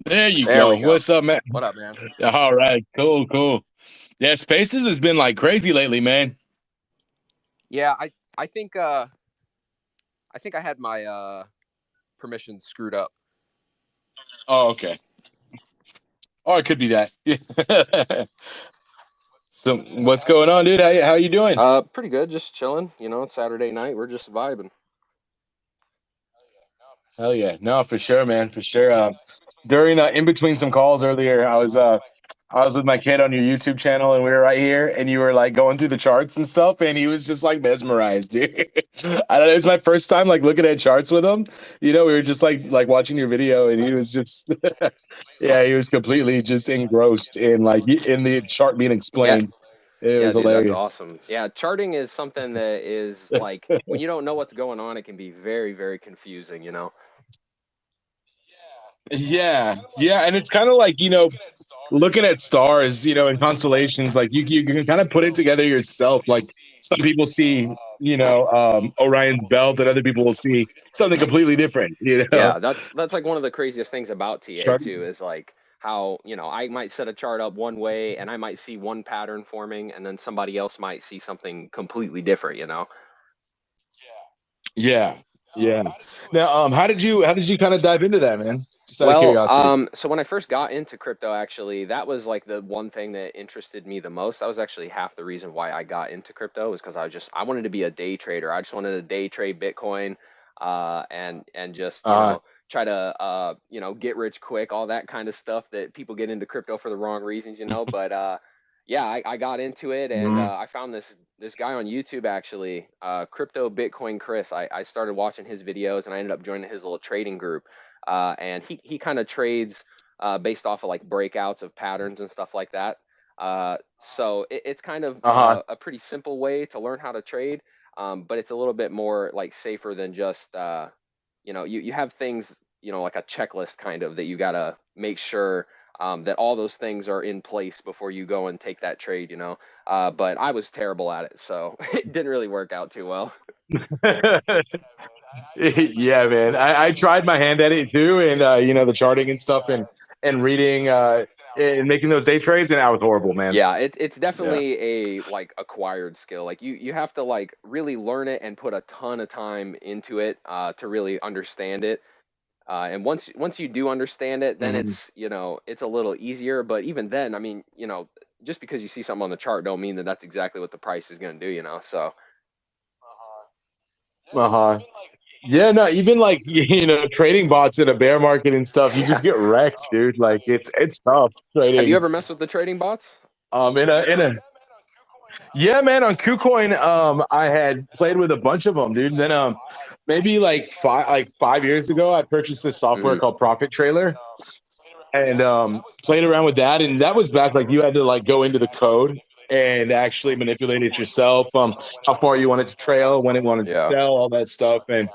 There you There go. we go. What's up, man? What up, man? All right, cool, cool. Yeah, Spaces has been like crazy lately, man. Yeah, I think I had my permissions screwed up. Oh, okay. Oh, it could be that. So, what's going on, dude? How you doing? Pretty good, just chilling. You know, it's Saturday night. We're just vibing. Hell yeah, no, for sure, man, for sure. During in between some calls earlier, I was with my kid on your YouTube channel, and we were right here, and you were like going through the charts and stuff, and he was just like mesmerized, dude. I don't know, it was my first time like looking at charts with him. You know, we were just like watching your video, and he was just, yeah, he was completely just engrossed in like in the chart being Yeah, explained. It yeah, was dude, that's hilarious. awesome. Yeah, charting is something that is like when you don't know what's going on, it can be very, very confusing. You know. Yeah, yeah, and it's kind of like looking at stars, and constellations. Like you can kind of put it together yourself. Like some people see, Orion's belt, and other people will see something completely different. Yeah, that's like one of the craziest things about TA Chart- too is like how, I might set a chart up one way and I might see one pattern forming and then somebody else might see something completely different, you know? Yeah, yeah. Now, how did you kind of dive into that, man? Just out of Well, curiosity. so when I first got into crypto, actually, that was like the one thing that interested me the most. That was actually half the reason why I got into crypto was because I wanted to be a day trader. I just wanted to day trade Bitcoin, and just Uh, try to get rich quick, all that kind of stuff that people get into crypto for the wrong reasons, you know. But yeah, I got into it, and mm, I found this guy on YouTube actually, Crypto Bitcoin Chris. I started watching his videos, and I ended up joining his little trading group, and he kind of trades based off of like breakouts of patterns and stuff like that. So it's kind of uh-huh. a pretty simple way to learn how to trade, but it's a little bit more like safer than just you have things, like a checklist kind of that you gotta make sure that all those things are in place before you go and take that trade. But I was terrible at it, so it didn't really work out too well. Yeah, man. I tried my hand at it too, and the charting and stuff, and reading and making those day trades, and I was horrible, man. Yeah, it's Yeah. definitely a like acquired skill. Like you have to like really learn it and put a ton of time into it to really understand it. And once you do understand it, then Mhm. it's a little easier. But even then, I mean, just because you see something on the chart don't mean that that's exactly what the price is going to do. So Uh-huh. Yeah, no, even like trading bots in a bear market and stuff, you yeah. just get wrecked, dude. Like it's tough Have you trading. ever messed with the trading bots? In a Yeah, man, on KuCoin, I had played with a bunch of them, dude. Then maybe like 5 years ago, I purchased this software Hmm. called Profit Trailer, and played around with that. And that was back like you had to like go into the code and actually manipulate it yourself. How far you wanted to trail, when it wanted to Yeah. sell, all that stuff. And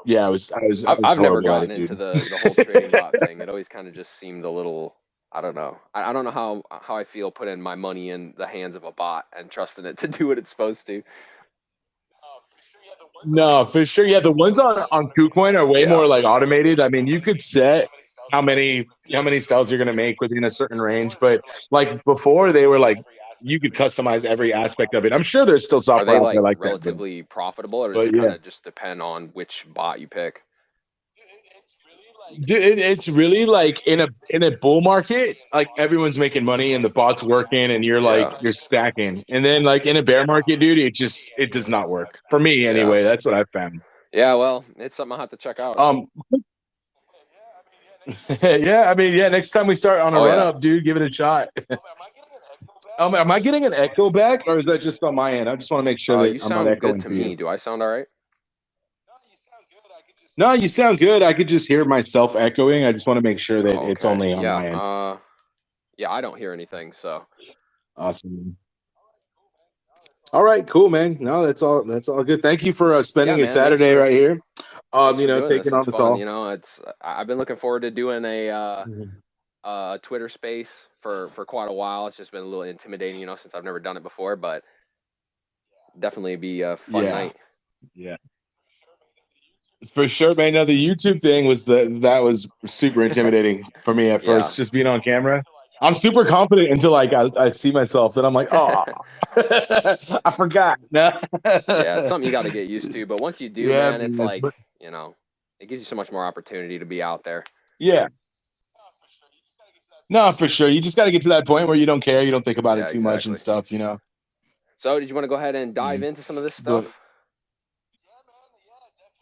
yeah, I was I've never horrible at gotten it, into dude. the whole trading bot thing. It always kind of just seemed a little, I don't know. I don't know how I feel putting my money in the hands of a bot and trusting it to do what it's supposed to. No, for sure. Yeah, the ones on KuCoin are way Yeah. more like automated. I mean, you could set how many cells you're going to make within a certain range, but like before, they were like you could customize every aspect of it. I'm sure there's still Are software they out there like like that, but relatively profitable, or does but it yeah, kind of just depend on which bot you pick? dude, it's really like in a bull market, like everyone's making money and the bot's working, and Yeah. you're stacking, and then like in a bear market, dude, it does not work for me Yeah. anyway. That's what I found. Yeah, well, it's something I'll have to check out. Um, yeah, I mean, yeah. Next time we start on a Oh run yeah. up, dude, give it a shot. Am I getting an echo back, or is that just on my end? I just want to make sure that You I'm not sound good echoing to for you. me. Do I sound all right? No, you sound good. I could just hear myself echoing. I just want to make sure that Oh, it's okay. only on Yeah. my end. Yeah, I don't hear anything, so. Awesome. All right, cool, man. No, that's all. That's all good. Thank you for Yeah, spending your man, Saturday right here. thanks for doing Taking this. on It's the fun, call. I've been looking forward to doing Mhm. a Twitter space for quite a while. It's just been a little intimidating, since I've never done it before, but definitely be a fun Yeah, night. yeah. For sure, man. No, the YouTube thing was that was super intimidating for me at Yeah. first, just being on camera. I'm super confident until like I see myself, then I'm like, oh, I forgot. No. Yeah, it's something you got to get used to. But once you do, Yeah, man, it's man. like, But you know, it gives you so much more opportunity to be out there. yeah, no, for sure. You just got to get to that point where you don't care, you don't think about it Yeah, too much and exactly. stuff, you know. So, did you want to go ahead and dive Mhm. into some of this But stuff?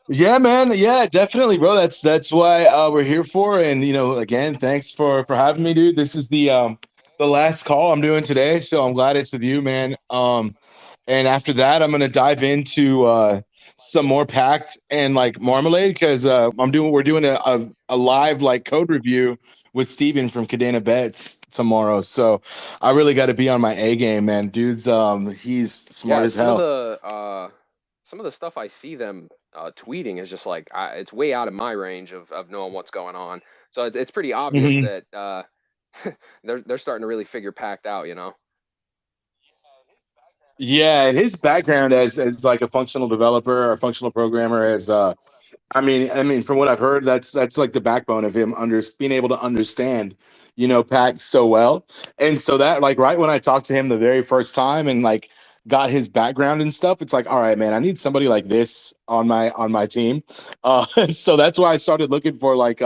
yeah, man. Yeah, definitely, bro. That's why we're here for. And again, thanks for having me, dude. This is the last call I'm doing today, so I'm glad it's with you, man. And after that, I'm gonna dive into some more packed and like marmalade because we're doing a live like code review with Steven from Kadena Bets tomorrow. So I really got to be on my A game, man. Dude's he's smart Yeah, as hell. some of the stuff I see them tweeting is just like it's way out of my range of knowing what's going on. So it's pretty obvious Mhm. that they're starting to really figure packed out, you know. Yeah, and his background as like a functional developer or functional programmer as I mean, from what I've heard, that's like the backbone of him being able to understand, Pact so well. And so that like right when I talked to him the very first time and like got his background and stuff, it's like, all right, man, I need somebody like this on my team. So that's why I started looking for like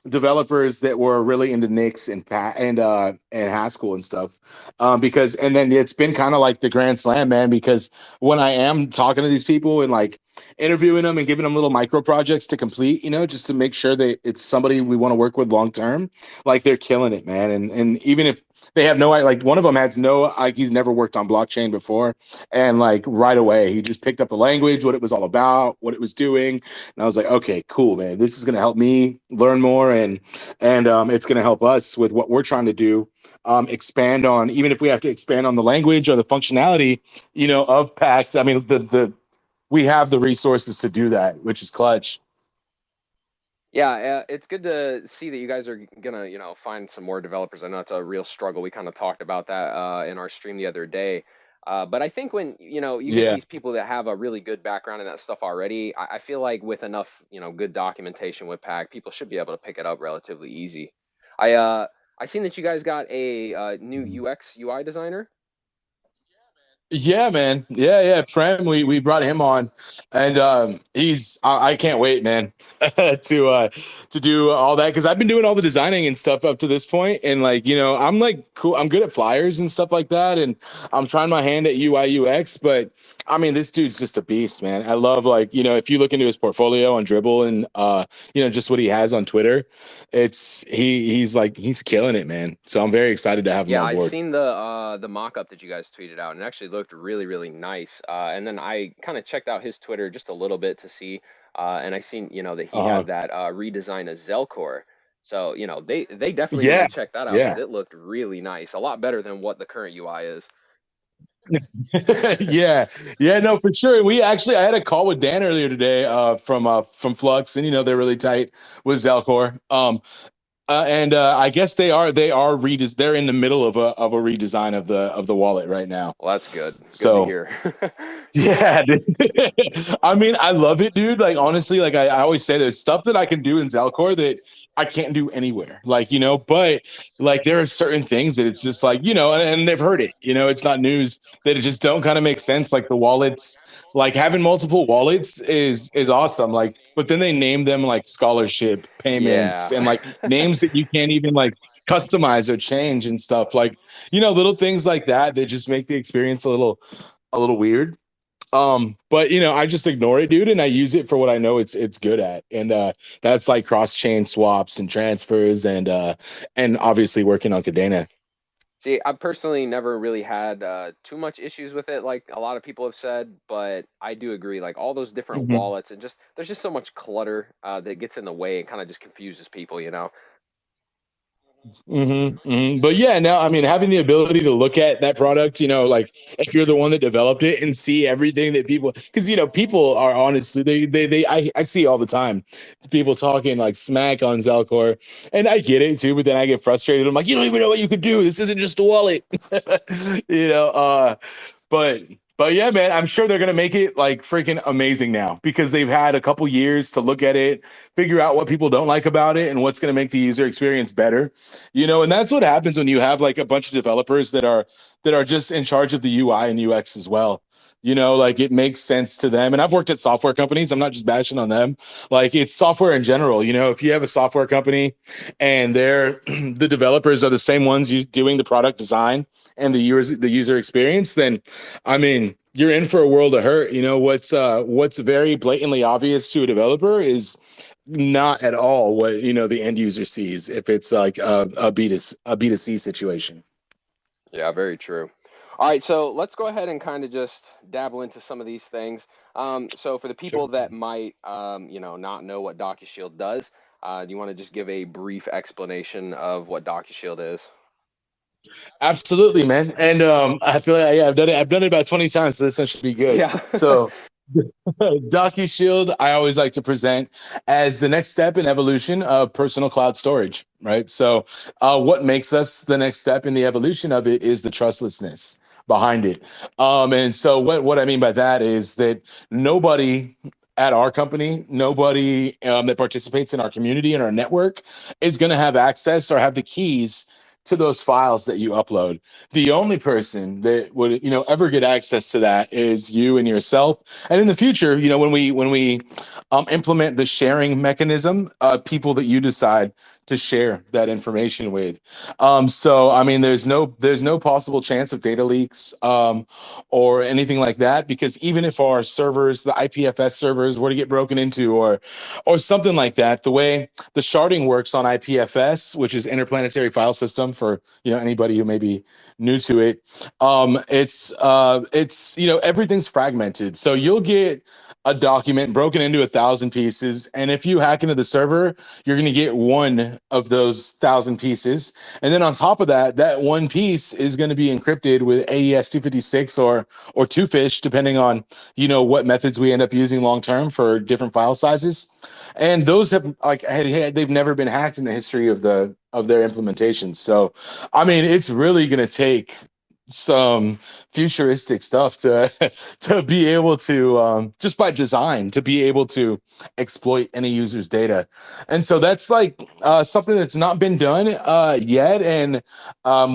developers that were really into Nix and Haskell and stuff. Because and then it's been kind of like the grand slam, man, because when I am talking to these people and like interviewing them and giving them little micro projects to complete, just to make sure that it's somebody we want to work with long term. Like they're killing it, man. And even if they have no, like one of them has no, like he's never worked on blockchain before, and like right away he just picked up the language, what it was all about, what it was doing, and I was like, okay, cool, man. This is gonna help me learn more, and it's gonna help us with what we're trying to do. Expand on, even if we have to expand on the language or the functionality, of Pact. I mean, the we have the resources to do that, which is clutch. Yeah, it's good to see that you guys are gonna, find some more developers. I know it's a real struggle. We kind of talked about that in our stream the other day. But I think when, you get Yeah. these people that have a really good background in that stuff already, I feel like with enough, good documentation with Pack, people should be able to pick it up relatively easy. I uh I seen that you guys got a new UX UI designer. Yeah, man. Yeah, yeah. Prem, we brought him on, and he's I can't wait, man, to do all that because I've been doing all the designing and stuff up to this point, and like I'm like cool. I'm good at flyers and stuff like that, and I'm trying my hand at UI UX, but I mean this dude's just a beast, man. I love like if you look into his portfolio on Dribble and just what he has on Twitter, he's killing it, man. So I'm very excited to have him Yeah, on I board. seen the mock-up that you guys tweeted out, and it actually looked really, really nice. And then I kind of checked out his Twitter just a little bit to see, and I seen, that he Uh huh. had that redesign of Zelcore. So, they definitely need Yeah. to check that out because Yeah. it looked really nice, a lot better than what the current UI is. Yeah, yeah, no, for sure. I had a call with Dan earlier today, from Flux, and they're really tight with Zelcore. And I guess they're in the middle of a redesign of the wallet right now. Well, that's good. Good to So hear. yeah, dude. I mean, I love it, dude. Like honestly, like I always say, there's stuff that I can do in Zelcore that I can't do anywhere. Like but like there are certain things that it's just like and they've heard it. It's not news that it just don't kind of make sense. Like the wallets, like having multiple wallets is awesome. Like, but then they name them like scholarship Yeah. payments and like names that you can't even like customize or change and stuff. Like little things like that that just make the experience a little weird. But I just ignore it, dude, and I use it for what I know it's good at. And that's like cross-chain swaps and transfers and obviously working on Kadena. See, I personally never really had too much issues with it, like a lot of people have said, but I do agree, like all those different Mhm. wallets and just there's just so much clutter that gets in the way and kind of just confuses people, you know? But yeah, now I mean, having the ability to look at that product, like if you're the one that developed it and see everything that people, because people are honestly, I see all the time people talking like smack on Zelcore, and I get it too, but then I get frustrated. I'm like, you don't even know what you could do. This isn't just a wallet, you know. But But yeah, man, I'm sure they're gonna make it like freaking amazing now because they've had a couple years to look at it, figure out what people don't like about it, and what's gonna make the user experience better. And that's what happens when you have like a bunch of developers that are just in charge of the UI and UX as well. Like it makes sense to them. And I've worked at software companies. I'm not just bashing on them. Like it's software in general. If you have a software company and they're the developers are the same ones doing the product design and the user experience, then I mean, you're in for a world of hurt. What's very blatantly obvious to a developer is not at all what the end user sees if it's like a B2C situation. Yeah, very true. All right, so let's go ahead and kind of just dabble into some of these things. So for the Sure. people that might, not know what Docushield does, do you want to just give a brief explanation of what Docushield is? Absolutely, man. And I feel like yeah, I've done it about 20 times, so this one should be good. Yeah. So Docushield, I always like to present as the next step in evolution of personal cloud storage, right? So, what makes us the next step in the evolution of it is the trustlessness behind it. And so, what I mean by that is that nobody at our company, nobody that participates in our community and our network is going to have access or have the keys to those files that you upload. The only person that would ever get access to that is you and yourself. And in the future, when we implement the sharing mechanism, people that you decide to share that information with. So I mean, there's no possible chance of data leaks or anything like that, because even if our servers, the IPFS servers, were to get broken into or something like that, the way the sharding works on IPFS, which is interplanetary file system for anybody who may be new to it, it's everything's fragmented, so you'll get a document broken into 1,000 pieces, and if you hack into the server, you're going to get one of those 1,000 pieces, and then on top of that, that one piece is going to be encrypted with AES 256 or two fish, depending on what methods we end up using long term for different file sizes. And those have like they've never been hacked in the history of their implementations. So I mean, it's really going to take some futuristic stuff to to be able to just by design to be able to exploit any user's data. And so that's like something that's not been done yet, and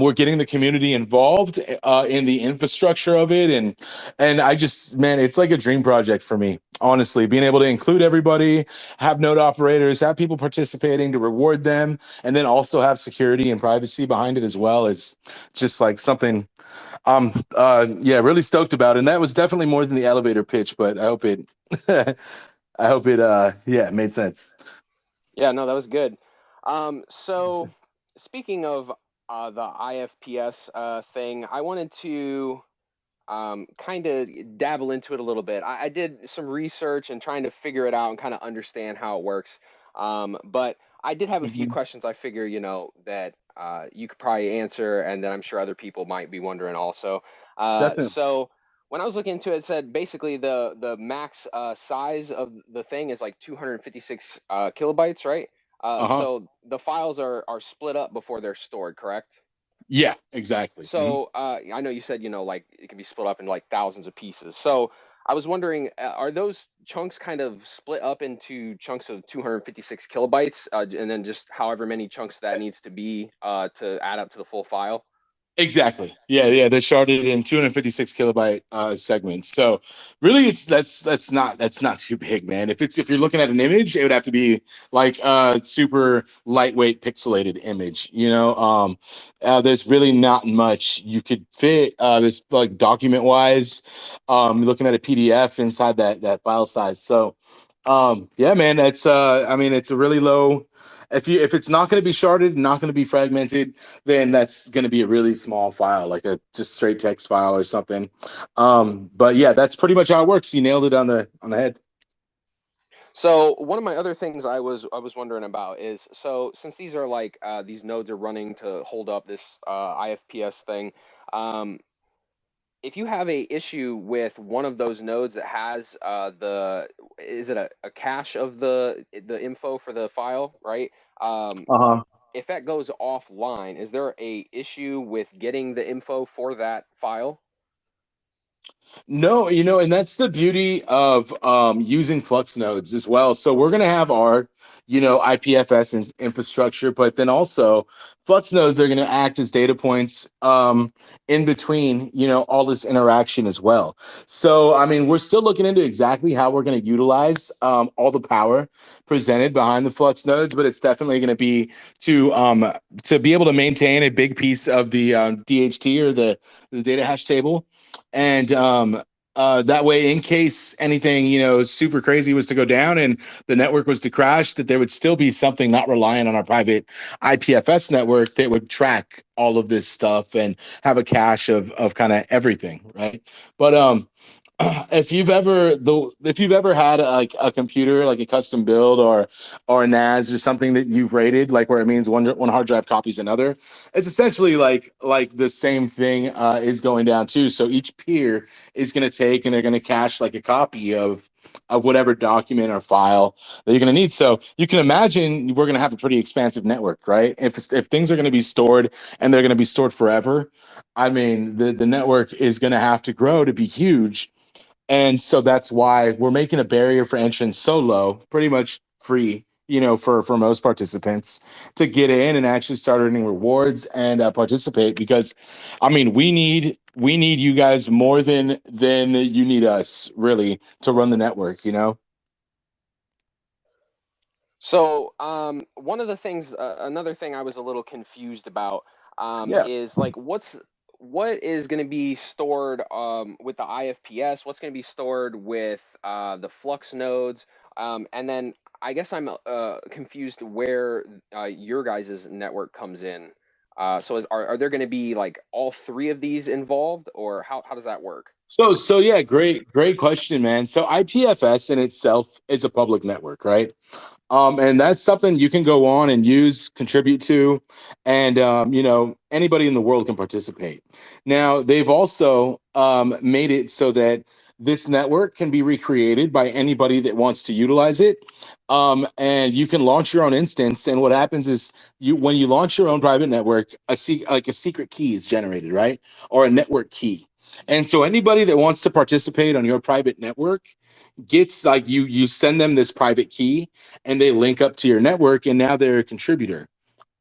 we're getting the community involved in the infrastructure of it. And I just, man, it's like a dream project for me, honestly, being able to include everybody, have node operators, have people participating to reward them, and then also have security and privacy behind it as well, is just like something I'm yeah, really stoked about. And that was definitely more than the elevator pitch, but I hope it I hope it yeah, made sense. Yeah, no, that was good. So speaking of the IFPS thing, I wanted to kind of dabble into it a little bit. I did some research and trying to figure it out and kind of understand how it works. But I did have a few Mhm. questions I figure, that you could probably answer, and that I'm sure other people might be wondering also. Definitely. So when I was looking into it, it said basically the max size of the thing is like 256 kilobytes, right? Uh-huh. So the files are split up before they're stored, correct? Yeah, exactly. Mhm. So I know you said, like it can be split up into like thousands of pieces. So I was wondering, are those chunks kind of split up into chunks of 256 kilobytes, and then just however many chunks that needs to be to add up to the full file? Exactly. Yeah, yeah. They're sharded in 256 kilobyte segments. So really, that's not too big, man. If you're looking at an image, it would have to be like a super lightweight pixelated image. There's really not much you could fit. This like document wise, looking at a PDF inside that file size. So, yeah, man. That's I mean, it's a really low. If it's not going to be sharded, not going to be fragmented, then that's going to be a really small file, like a just straight text file or something. But yeah, that's pretty much how it works. You nailed it on the head. So one of my other things I was wondering about is, so since these are like these nodes are running to hold up this IFPS thing, um, if you have a issue with one of those nodes that has is it a cache of the info for the file, right? Um, Uh-huh. if that goes offline, is there a issue with getting the info for that file? No, and that's the beauty of using Flux nodes as well. So we're going to have our, IPFS infrastructure, but then also Flux nodes are going to act as data points in between, all this interaction as well. So, I mean, we're still looking into exactly how we're going to utilize all the power presented behind the Flux nodes, but it's definitely going to be to be able to maintain a big piece of the DHT or the data hash table and that way, in case anything super crazy was to go down and the network was to crash, that there would still be something not reliant on our private IPFS network that would track all of this stuff and have a cache of kind of everything, right? But if you've ever had like a computer like a custom build or a NAS or something that you've rated, like where it means one hard drive copies another, it's essentially like the same thing is going down too. So each peer is going to take and they're going to cache like a copy of whatever document or file that you're going to need. So you can imagine we're going to have a pretty expansive network, right? If things are going to be stored and they're going to be stored forever, I mean the network is going to have to grow to be huge, and so that's why we're making a barrier for entrance so low, pretty much free, for most participants to get in and actually start earning rewards and participate. Because, I mean, we need you guys more than you need us, really, to run the network. So, one of the things, another thing I was a little confused about, Yeah. is like what is going to be stored with the IFPS? What's going to be stored with the Flux nodes? And then I guess I'm confused where your guys' network comes in. So, are there going to be like all three of these involved, or how does that work? So yeah, great question, man. So IPFS in itself is a public network, right? And that's something you can go on and use, contribute to, and anybody in the world can participate. Now they've also made it so that this network can be recreated by anybody that wants to utilize it. And you can launch your own instance. And what happens is when you launch your own private network, like a secret key is generated, right? Or a network key. And so anybody that wants to participate on your private network gets like you send them this private key and they link up to your network and now they're a contributor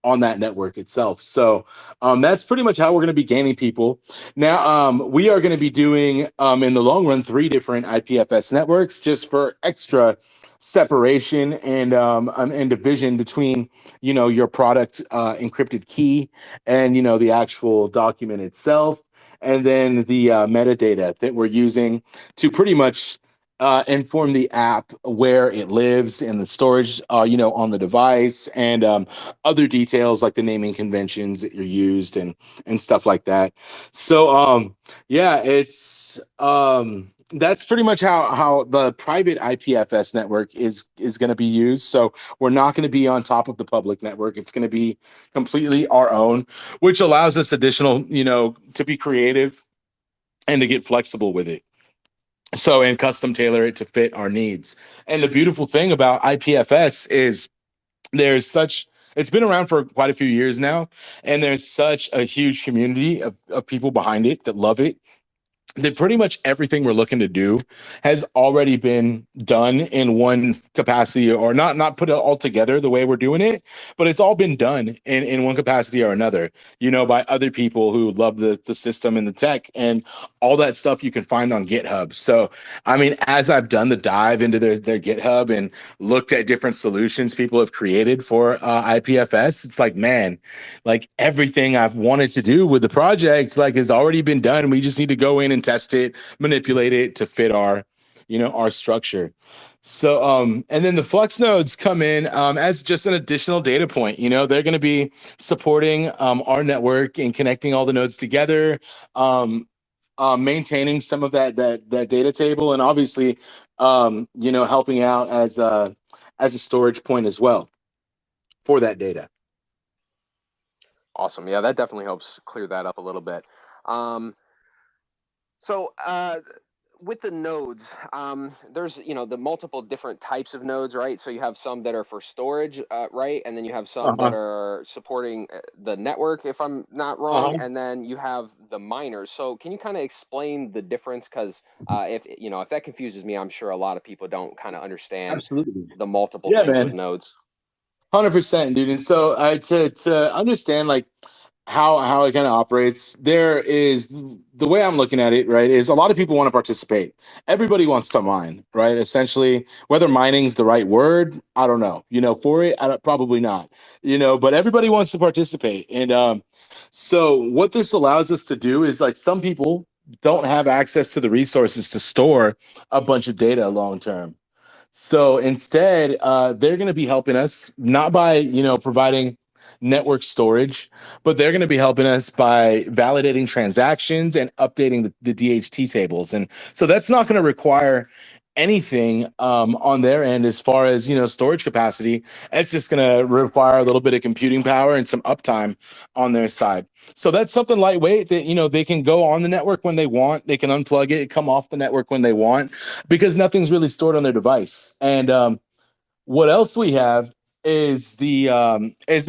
on that network itself. So that's pretty much how we're going to be gaining people. Now we are going to be doing in the long run 3 different IPFS networks just for extra separation and division between your product encrypted key and the actual document itself, and then the metadata that we're using to pretty much inform the app where it lives and the storage on the device, and other details like the naming conventions that you're used and stuff like that. So yeah, it's that's pretty much how the private IPFS network is going to be used. So we're not going to be on top of the public network. It's going to be completely our own, which allows us additional, to be creative and to get flexible with it. So, and custom tailor it to fit our needs. And the beautiful thing about IPFS is there's such it's been around for quite a few years now, and there's such a huge community of people behind it that love it, that pretty much everything we're looking to do has already been done in one capacity, or not put it all together the way we're doing it, but it's all been done in one capacity or another, by other people who love the system and the tech, and all that stuff you can find on GitHub. So I mean, as I've done the dive into their GitHub and looked at different solutions people have created for IPFS, it's like, man, like everything I've wanted to do with the project like has already been done. We just need to go in and test it, manipulate it to fit our structure. So and then the Flux nodes come in as just an additional data point. They're going to be supporting our network and connecting all the nodes together, maintaining some of that data table, and obviously helping out as a storage point as well for that data. Awesome. Yeah, that definitely helps clear that up a little bit. Um, so with the nodes, there's the multiple different types of nodes, right? So you have some that are for storage, right, and then you have some that Uh-huh. are supporting the network, if I'm not wrong, Uh-huh. and then you have the miners. So can you kind of explain the difference? Because if that confuses me, I'm sure a lot of people don't kind of understand Absolutely. the multiple Yeah, things with man. nodes. 100%, dude. And so to understand like how it kind of operates, there is the way I'm looking at it, right, is a lot of people want to participate. Everybody wants to mine, right? Essentially, whether mining's the right word, I don't know. For it, probably not. But everybody wants to participate. And so what this allows us to do is like some people don't have access to the resources to store a bunch of data long term. So instead, they're going to be helping us not by providing network storage, but they're going to be helping us by validating transactions and updating the DHT tables. And so that's not going to require anything on their end as far as storage capacity. It's just going to require a little bit of computing power and some uptime on their side. So that's something lightweight that they can go on the network when they want. They can unplug it, come off the network when they want, because nothing's really stored on their device. And what else we have is the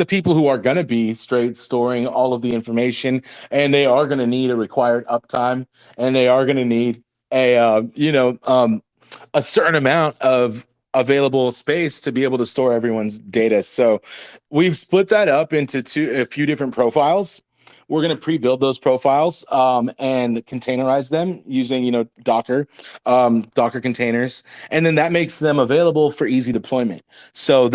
people who are going to be straight storing all of the information, and they are going to need a required uptime, and they are going to need a certain amount of available space to be able to store everyone's data. So we've split that up into a few different profiles. We're going to pre-build those profiles and containerize them using, Docker containers, and then that makes them available for easy deployment. So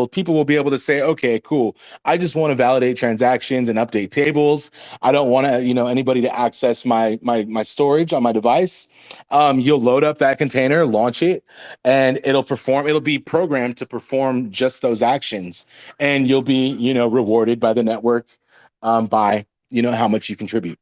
people will be able to say, okay, cool. I just want to validate transactions and update tables. I don't want to, anybody to access my storage on my device. You'll load up that container, launch it, and it'll be programmed to perform just those actions. And you'll be, rewarded by the network by, how much you contribute.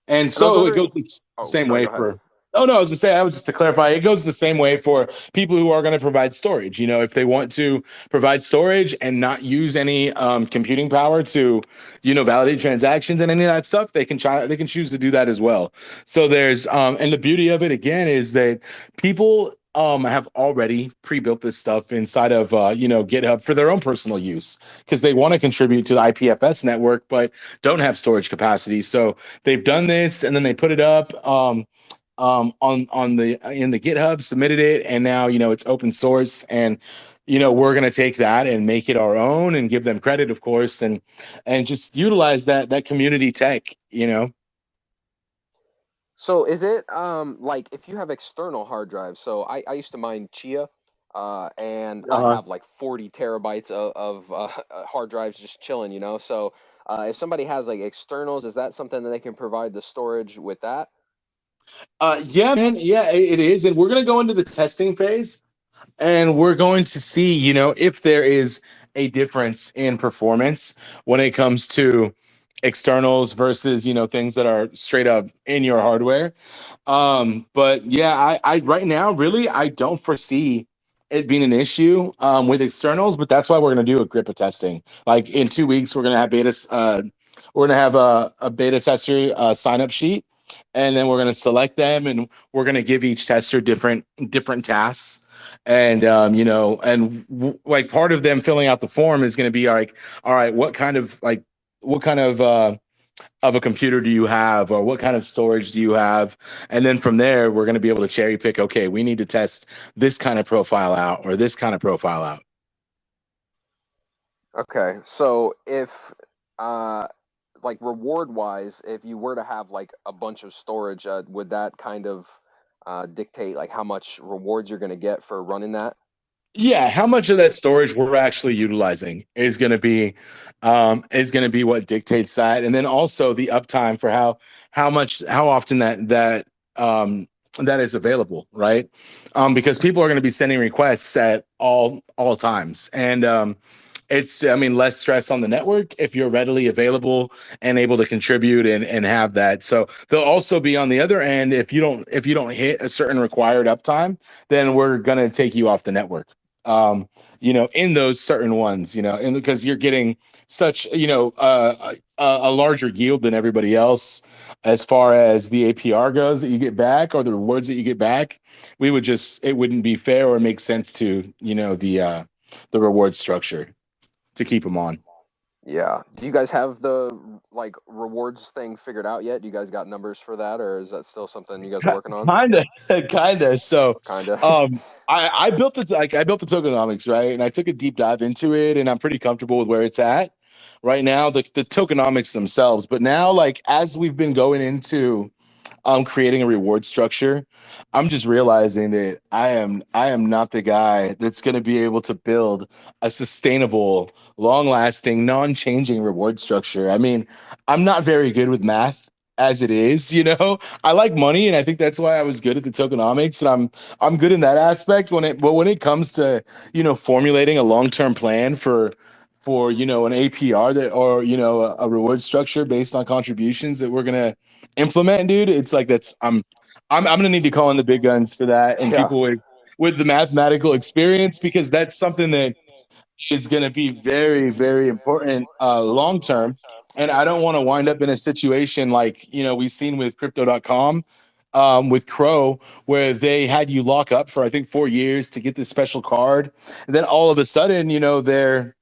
And And I was so it wondering. goes the Oh, same sorry. way Go ahead. for. Oh no, I was to say, I was just to clarify, it goes the same way for people who are going to provide storage. If they want to provide storage and not use any computing power to, validate transactions and any of that stuff, they can choose to do that as well. So there's and the beauty of it again is that people have already pre-built this stuff inside of GitHub for their own personal use because they want to contribute to the IPFS network but don't have storage capacity. So they've done this and then they put it up on the in the GitHub, submitted it, and now it's open source, and we're gonna take that and make it our own and give them credit, of course, and just utilize that community tech. So is it like if you have external hard drives? So I used to mine Chia, and I Uh-huh. have like 40 terabytes of hard drives just chilling, So if somebody has like externals, is that something that they can provide the storage with that? Yeah, man. Yeah, it is, and we're gonna go into the testing phase. And we're going to see, if there is a difference in performance when it comes to externals versus, things that are straight up in your hardware. But yeah, I right now, really, I don't foresee it being an issue with externals, but that's why we're going to do a gripper testing. Like in 2 weeks, we're going to have a beta tester sign up sheet, and then we're going to select them, and we're going to give each tester different tasks. And like part of them filling out the form is going to be like, all right, what kind of a computer do you have, or what kind of storage do you have? And then from there we're going to be able to cherry pick, okay, we need to test this kind of profile out or this kind of profile out. Okay, so if uh like reward wise, if you were to have like a bunch of storage, would that kind of dictate like how much rewards you're going to get for running that? Yeah, how much of that storage we're actually utilizing is going to be what dictates that, and then also the uptime for how often that is available, right? Because people are going to be sending requests at all times, and it's, I mean, less stress on the network if you're readily available and able to contribute and have that. So they'll also be on the other end, if you don't hit a certain required uptime, then we're going to take you off the network. In those certain ones, and because you're getting such a larger yield than everybody else as far as the APR goes that you get back or the rewards that you get back, we would just it wouldn't be fair or make sense to the reward structure to keep them on. Yeah. Do you guys have the like rewards thing figured out yet? Do you guys got numbers for that, or is that still something you guys are working on? Kinda, kinda. So, Kind of. I built I built the tokenomics, right, and I took a deep dive into it, and I'm pretty comfortable with where it's at right now. The tokenomics themselves, but now, like as we've been going into creating a reward structure, I'm just realizing that I am not the guy that's going to be able to build a sustainable, long-lasting, non-changing reward structure. I mean, I'm not very good with math as it is, you know. I like money, and I think that's why I was good at the tokenomics, and I'm good in that aspect but when it comes to, formulating a long-term plan for an APR that or a reward structure based on contributions that we're going to implement, dude, it's like I'm gonna need to call in the big guns for that and Yeah. people with the mathematical experience because that's something that is gonna be very, very important long term. And I don't want to wind up in a situation like we've seen with crypto.com with Crow, where they had you lock up for I think 4 years to get this special card. And then all of a sudden, they're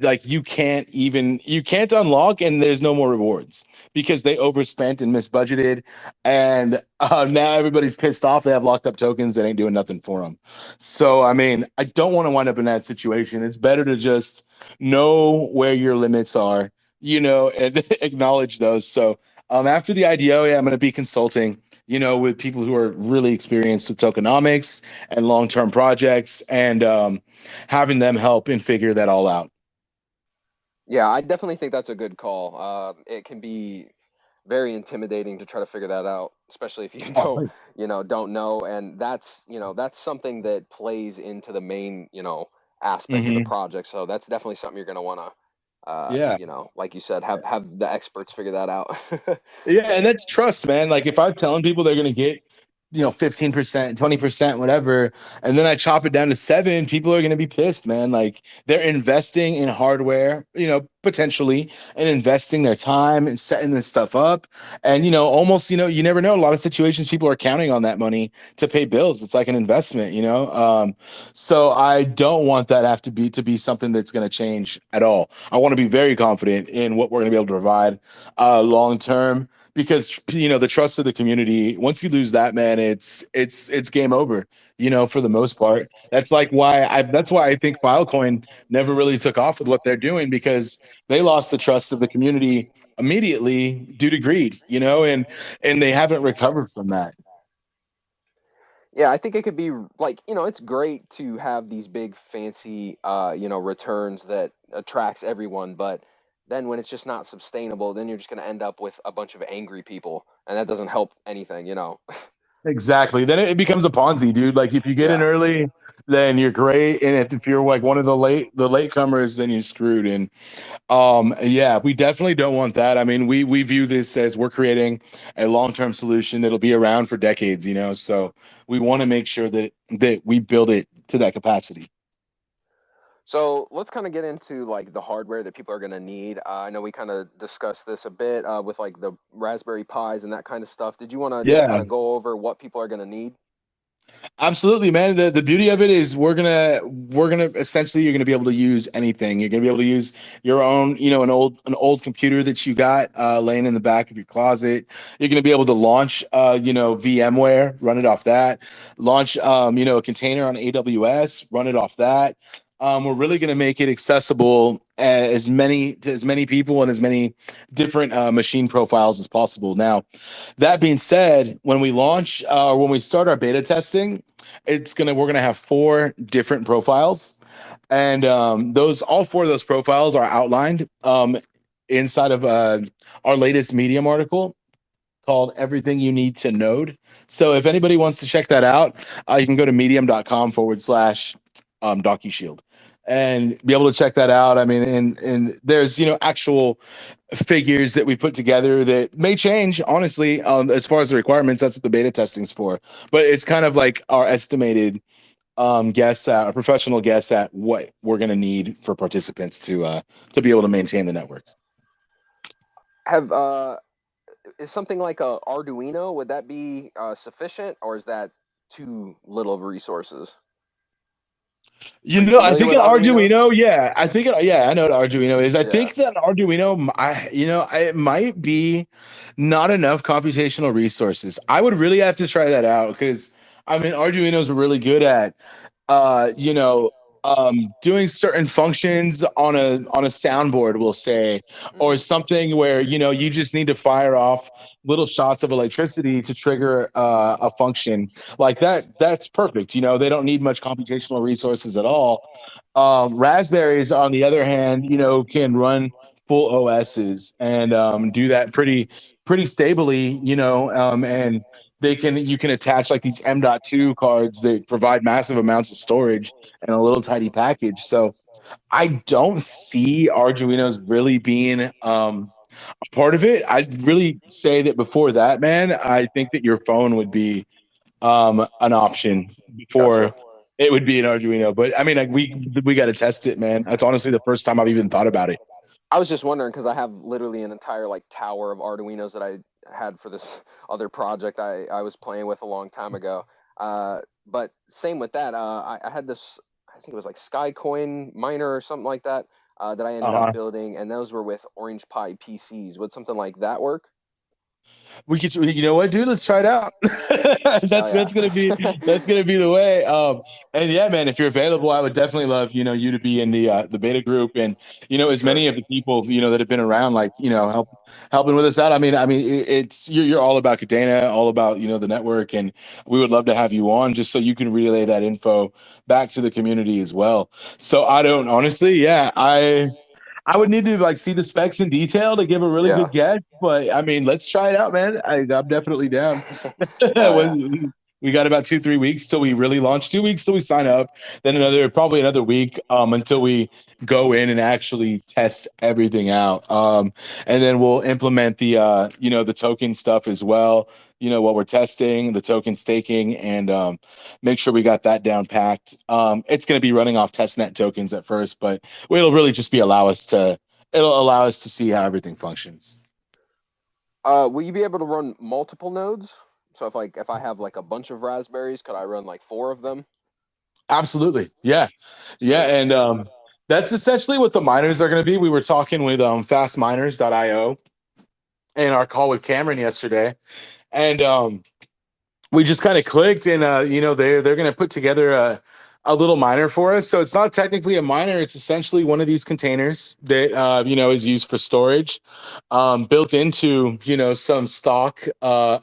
like you can't unlock and there's no more rewards because they overspent and misbudgeted, and now everybody's pissed off. They have locked up tokens that ain't doing nothing for them. So I mean, I don't want to wind up in that situation. It's better to just know where your limits are, and acknowledge those. So after the IDO, yeah, I'm going to be consulting with people who are really experienced with tokenomics and long-term projects, and having them help and figure that all out. Yeah, I definitely think that's a good call. It can be very intimidating to try to figure that out, especially if you don't know. And that's something that plays into the main, aspect of the Hmm. project. So that's definitely something you're going to want to, Yeah. like you said, have the experts figure that out. Yeah, and that's trust, man. Like if I'm telling people they're gonna get, 15%, 20%, whatever, and then I chop it down to seven, people are gonna be pissed, man. Like they're investing in hardware, potentially, and investing their time and setting this stuff up. And almost, you never know. A lot of situations people are counting on that money to pay bills. It's like an investment, you know. So I don't want that have to be something that's gonna change at all. I want to be very confident in what we're gonna be able to provide long term, because the trust of the community, once you lose that, man, it's game over, for the most part. That's why I think Filecoin never really took off with what they're doing, because they lost the trust of the community immediately due to greed, and they haven't recovered from that. Yeah, I think it could be like, it's great to have these big fancy returns that attracts everyone, but then when it's just not sustainable, then you're just going to end up with a bunch of angry people, and that doesn't help anything. Exactly. Then it becomes a Ponzi, dude. Like if you get in Yeah. early, then you're great, and if you're like one of the latecomers, then you're screwed. And yeah, we definitely don't want that. I mean, we view this as we're creating a long-term solution that'll be around for decades, so we want to make sure that we build it to that capacity. So let's kind of get into like the hardware that people are going to need. I know we kind of discussed this a bit with like the Raspberry Pis and that kind of stuff. Did you want to just kind Yeah. of go over what people are going to need? Absolutely, man. The beauty of it is we're gonna essentially you're gonna be able to use anything. You're gonna be able to use your own, an old computer that you got laying in the back of your closet. You're gonna be able to launch VMware, run it off that. Launch a container on AWS, run it off that. We're really gonna make it accessible to as many people and as many different machine profiles as possible. Now, that being said, when we launch or when we start our beta testing, we're gonna have four different profiles, and those all four of those profiles are outlined inside of our latest Medium article called "Everything You Need to Node." So if anybody wants to check that out, you can go to medium.com/, Docushield, and be able to check that out. I mean, and there's actual figures that we put together that may change, honestly, as far as the requirements. That's what the beta testing's for, but it's kind of like our estimated guess a professional guess at what we're going to need for participants to be able to maintain the network. Have is something like a Arduino, would that be sufficient, or is that too little of resources? You Are you know, I familiar think with an Arduinos? Arduino, yeah, I know what Arduino is. I Yeah. think that an Arduino, it might be not enough computational resources. I would really have to try that out because I mean, Arduinos are really good at uh, you know, doing certain functions on a soundboard, we'll say, or Hmm. something where you just need to fire off little shots of electricity to trigger a function like that. That's perfect. They don't need much computational resources at all. Raspberries, on the other hand, can run full OSs and do that pretty stably. And you can attach like these M.2 cards that provide massive amounts of storage in a little tiny package. So I don't see Arduinos really being a part of it. I'd really say that before that, man, I think that your phone would be an option before Gotcha. it would be an Arduino. But I mean, like we got to test it, man. That's honestly the first time I've even thought about it. I was just wondering because I have literally an entire like tower of Arduinos that I had for this other project I was playing with a long time ago. But same with that. I had this, I think it was like Skycoin miner or something like that, that I ended up Uh-huh. building, and those were with Orange Pi PCs. Would something like that work? We could, you know what, dude? Let's try it out. Oh yeah. That's gonna be the way. And yeah, man, if you're available, I would definitely love you to be in the beta group, and For as sure. many of the people that have been around, like helping with us out. I mean, it's you're all about Kadena, all about the network, and we would love to have you on just so you can relay that info back to the community as well. So I don't honestly, yeah, I would need to like see the specs in detail to give a really Yeah. good guess, but I mean, let's try it out, man. I'm definitely down. Hell yeah. We got about 2 3 weeks till we really launch. 2 weeks till we sign up, then probably another week until we go in and actually test everything out. And then we'll implement the token stuff as well. What we're testing, the token staking, and make sure we got that down packed. It's going to be running off testnet tokens at first, but it'll really just be it'll allow us to see how everything functions. Will you be able to run multiple nodes? So if I have like a bunch of raspberries, could I run like four of them? Absolutely. Yeah. Yeah. Sweet. And that's essentially what the miners are going to be. We were talking with fastminers.io in our call with Cameron yesterday. And we just kind of clicked, and they're going to put together a little miner for us. So it's not technically a miner, it's essentially one of these containers that is used for storage, built into some stock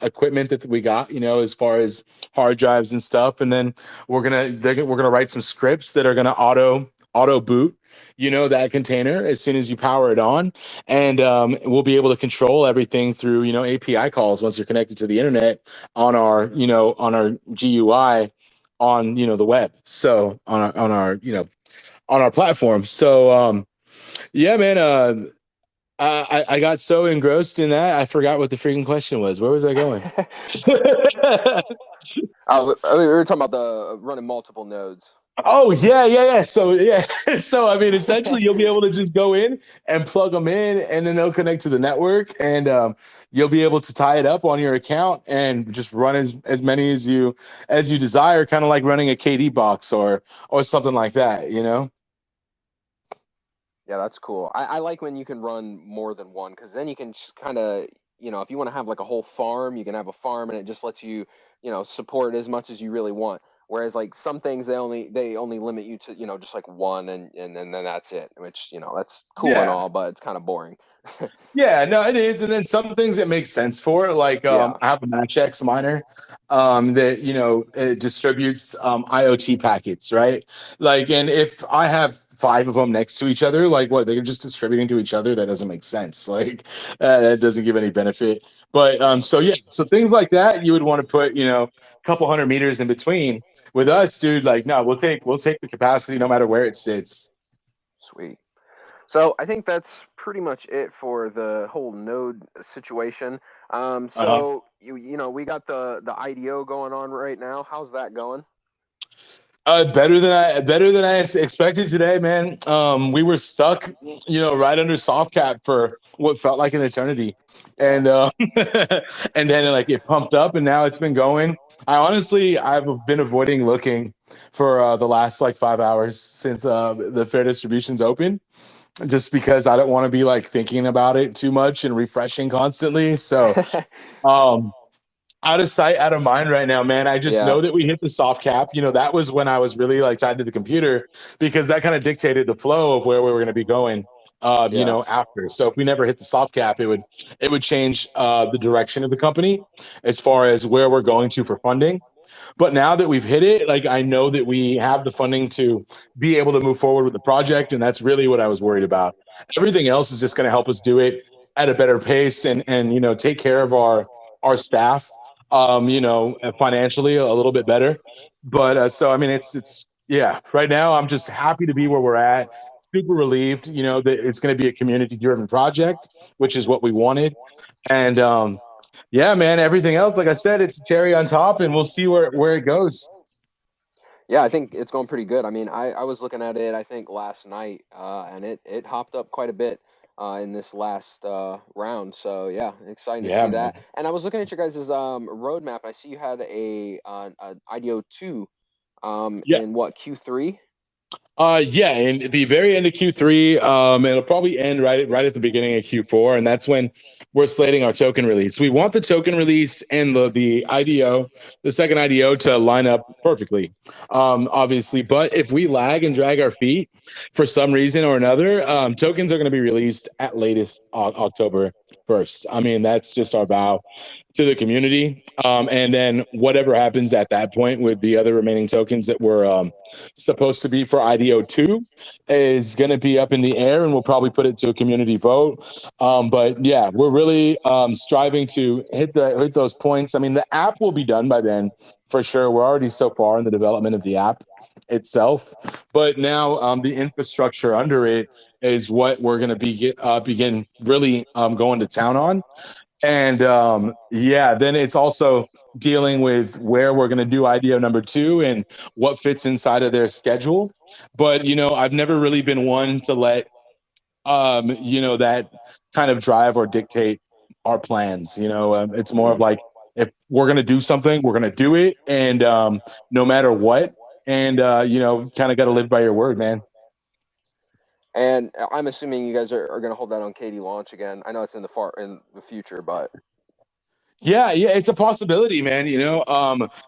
equipment that we got, as far as hard drives and stuff. And then we're gonna write some scripts that are going to auto boot that container as soon as you power it on. And we'll be able to control everything through API calls once you're connected to the internet on our GUI on the web. So on our platform. So yeah, man. I got so engrossed in that I forgot what the freaking question was. Where was I going? We were talking about the running multiple nodes. Oh yeah. So yeah, so I mean, essentially, you'll be able to just go in and plug them in, and then they'll connect to the network, and you'll be able to tie it up on your account and just run as many as you desire, kind of like running a KD box or something like that. Yeah, that's cool. I like when you can run more than one because then you can just kind of, if you want to have like a whole farm, you can have a farm and it just lets you, support as much as you really want. Whereas like some things they only limit you to, just like one and then that's it, which, that's cool and Yeah. all, but it's kind of boring. Yeah, no, it is. And then some things it makes sense for, like Yeah. I have a MatchX miner that it distributes IoT packets, right? Like, and if I have five of them next to each other, like what they're just distributing to each other, that doesn't make sense. Like, that doesn't give any benefit. But so yeah, so things like that you would want to put a couple hundred meters in between. With us, dude, like no, we'll take the capacity no matter where it sits. Sweet. So I think that's pretty much it for the whole node situation. Uh-huh. So we got the IDO going on right now. How's that going? Better than I expected today, man. We were stuck, right under soft cap for what felt like an eternity, Yeah. and and then like it pumped up, and now it's been going. I've been avoiding looking for the last like 5 hours since the fair distribution's open, just because I don't want to be like thinking about it too much and refreshing constantly. So um, out of sight, out of mind right now, man. I just Yeah. know that we hit the soft cap. That was when I was really like tied to the computer because that kind of dictated the flow of where we were going to be going. Yeah. After. So if we never hit the soft cap, it would change the direction of the company as far as where we're going to for funding. But now that we've hit it, like I know that we have the funding to be able to move forward with the project, and that's really what I was worried about. Everything else is just going to help us do it at a better pace and take care of our staff, financially a little bit better. But so I mean, it's yeah. Right now, I'm just happy to be where we're at. Super relieved, that it's going to be a community driven project, which is what we wanted. And yeah, man, everything else, like I said, it's a cherry on top, and we'll see where it goes. Yeah, I think it's going pretty good. I mean, I was looking at it, I think last night, and it hopped up quite a bit in this last round. So yeah, exciting to Yeah, see man. that. And I was looking at your guys' roadmap. I see you had a IDO two Yeah. in what, Q3? Yeah, in the very end of Q3, it'll probably end right at the beginning of Q4, and that's when we're slating our token release. We want the token release and the IDO, the second IDO, to line up perfectly, obviously. But if we lag and drag our feet for some reason or another, tokens are going to be released at latest October 1st. I mean, that's just our vow to the community. And then whatever happens at that point with the other remaining tokens that were supposed to be for IDO2 is going to be up in the air, and we'll probably put it to a community vote. But yeah, we're really striving to hit those points. I mean, the app will be done by then for sure. We're already so far in the development of the app itself, but now the infrastructure under it is what we're going to begin really going to town on. And yeah, then it's also dealing with where we're going to do IDO number two and what fits inside of their schedule. But I've never really been one to let that kind of drive or dictate our plans. It's more of Hmm. like if we're going to do something, we're going to do it, and no matter what. And kind of got to live by your word, man. And I'm assuming you guys are going to hold that on KD launch again. I know it's in the future, but Yeah, yeah, it's a possibility, man.